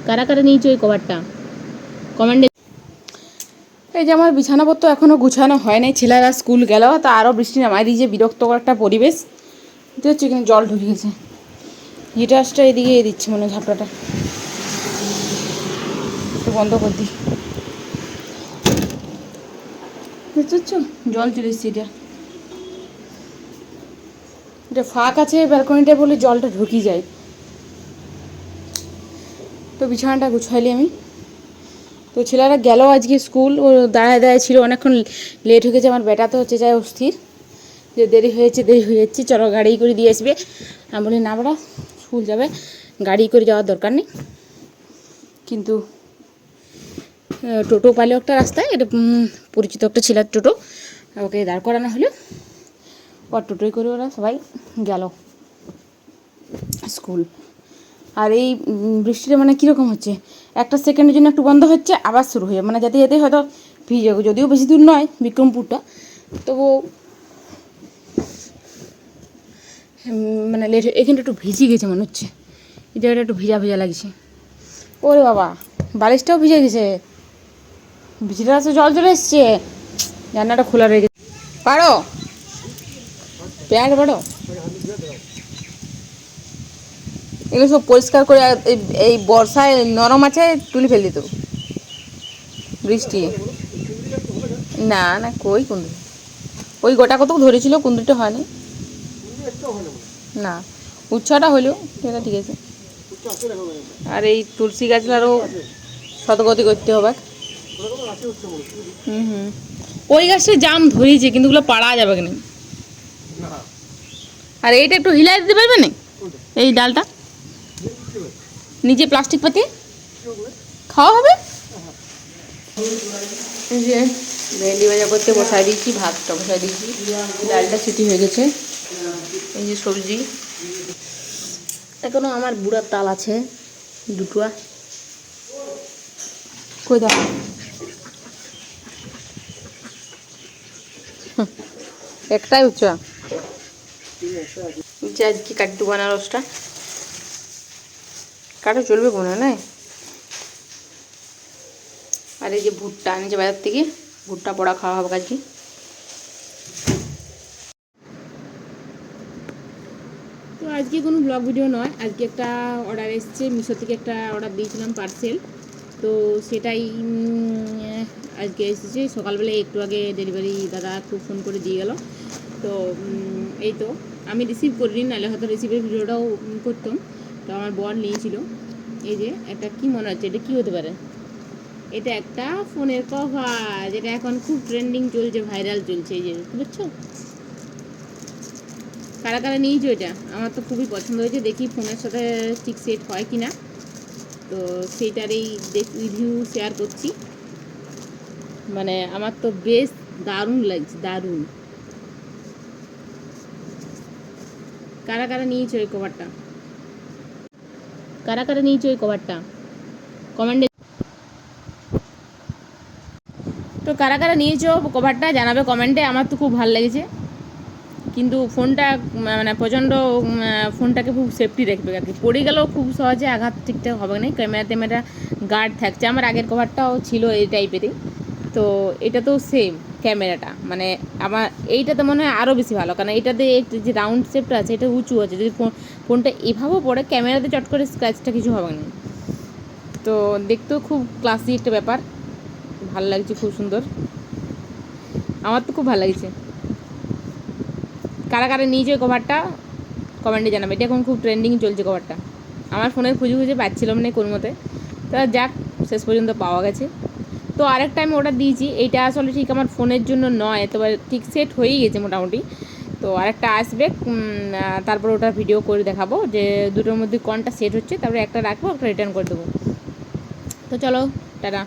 কারা কারা নিয়েছো এই কভারটা কমেন্টে। এই যে আমার বিছানাপত্র এখনও গুছানো হয় নাই, ছেলেরা স্কুল গেল, তা আরও বৃষ্টি নামাই দিয়েছে, বিরক্তকর একটা পরিবেশ। এটা হচ্ছে এখানে জল ঢুকিয়েছে, গিটাসটা এদিকে দিচ্ছে মনে হয় ঝাপটাটা, একটু বন্ধ করে দিই। বুঝতে জল চলে এসছে, এটা ফাঁক আছে ব্যালকনিটা বলে জলটা ঢুকিয়ে যায়। তো বিছানাটা গুছাইলি আমি। তো ছেলেরা গেল আজকে স্কুল, ও দাঁড়ায় দাঁড়ায় ছিল অনেকক্ষণ, লেট হয়ে গেছে। আমার বেটা তো হচ্ছে যায় অস্থির যে দেরি হয়ে যাচ্ছি, চলো গাড়ি করে দিয়ে আসবে। আমি বলি না বেটা, স্কুল যাবে, গাড়ি করে যাওয়ার দরকার নেই। কিন্তু টোটো পাইলো একটা রাস্তায়, এটা পরিচিত একটা ছেলের টোটো, ওকে দাঁড় করানো হলো, আর টোটোই করে ওরা সবাই গেল স্কুল। আর এই বৃষ্টিটা মানে কীরকম হচ্ছে, একটা সেকেন্ডের জন্য একটু বন্ধ হচ্ছে, আবার শুরু হয়ে, মানে যেতে যেতে হয়তো ভিজে যাবে, যদিও বেশি দূর নয় বিক্রমপুরটা, তবু মানে লেট। এখানটা একটু ভিজে গেছে মনে হচ্ছে, এই জায়গাটা একটু ভিজা ভিজা লাগছে। ওরে বাবা, বালিশটাও ভিজে গেছে, ভিজে আসে জল চলে এসছে, জানলাটা খোলা রয়ে গেছে। পারো প্যান্ট পারো, এগুলো সব পরিষ্কার করে এই বর্ষায় নরম আছে, তুলে ফেল দিত বৃষ্টি। না না কই কুন্দুরি, ওই গোটা কত ধরেছিল, কুন্দুরিটা হয়নি। না উচ্ছটা হলেও সেটা ঠিক আছে। আর এই তুলসী গাছগুলো শতগতি করতে হবে। ওই গাছটা জাম ধরেছে, কিন্তু ওগুলো পাড়া যাবে না। আর এইটা একটু হিলাই দিতে পারবে না, এই ডালটা নিচে প্লাস্টিক পাতি খাওয়া হবে। এই যে ভেন্ডি ভাজা করতে বসাই দিয়েছি, ভাতটা বসাই দিয়েছি, ডালটা সিটি হয়ে গেছে। এই যে সবজি, এখনো আমার বুড়ার তাল আছে দুটো, কই দাও একটাই উচ্চ যে আজকে কাটি দেবো আনারসটা, কাটা চলবে মনে হয় না। আর এই যে ভুট্টা আনছে বাজার থেকে, ভুট্টা পোড়া খাওয়া হবে আজকে। তো আজকে কোনো ব্লগ ভিডিও নয়, আজকে একটা অর্ডার এসছে মিশো থেকে, একটা অর্ডার দিয়েছিলাম পার্সেল, তো সেটাই আজকে এসেছে। সকালবেলায় একটু আগে ডেলিভারি দাদা একটু ফোন করে দিয়ে গেল। তো এই তো আমি রিসিভ করিনি, নাহলে হয়তো রিসিভের ভিডিওটাও করতাম। তো আমার বর নিয়েছিল। এই যে একটা কি মনে হচ্ছে, এটা কী হতে পারে, এটা একটা ফোনের কভার, যেটা এখন খুব ট্রেন্ডিং চলছে, ভাইরাল চলছে। এই যে বুঝছো, কারা কারা নিয়েছো এটা, আমার তো খুবই পছন্দ হয়েছে, দেখি ফোনের সাথে ঠিক সেট হয় কি না। তো সেইটারই রিভিউ শেয়ার করছি। মানে আমার তো বেশ দারুণ লাগছে, দারুণ। কারা কারা নিয়েছো এই কভারটা, কারা কারা নিয়েছো এই কভারটা কমেন্টে। তো কারা কারা নিয়েছো কভারটা জানাবে কমেন্টে, আমার তো খুব ভালো লেগেছে। কিন্তু ফোনটা মানে প্রচণ্ড, ফোনটাকে খুব সেফটি রাখবে আর কি, পড়ে গেলেও খুব সহজে আঘাত ঠিকঠাক হবে না, ক্যামেরা গার্ড থাকছে। আমার আগের কভারটাও ছিল এই টাইপেরই, তো এটা তো সেম ক্যামেরাটা, মানে আমার এইটাতে মনে হয় আরও বেশি ভালো, কারণ এটাতে যে রাউন্ড শেপটা আছে এটা উঁচু আছে, যদি ফোনটা এভাবেও পড়ে ক্যামেরাতে চট করে স্ক্র্যাচটা কিছু হবে না। তো দেখতেও খুব ক্লাসি একটা ব্যাপার, ভালো লাগছে, খুব সুন্দর, আমার তো খুব ভালো লাগছে। কারা কারা নিয়েছে কভারটা কমেন্টে জানাবে, এটা এখন খুব ট্রেন্ডিং চলছে কভারটা। আমার ফোনের খুঁজে পাচ্ছিলাম না কোন মতে, তা যাক শেষ পর্যন্ত পাওয়া গেছে। তো আরেকটা আমি অর্ডার দিয়েছি, এইটা আসলে ঠিক আমার ফোনের জন্য নয়, তবে ঠিক সেট হয়েই গেছে মোটামুটি। তো আরেকটা আসবে, তারপর ওটার ভিডিও করে দেখাবো যে দুটোর মধ্যে কোনটা সেট হচ্ছে, তারপরে একটা রাখবো, একটা রিটার্ন করে দেবো। তো চলো টাটা।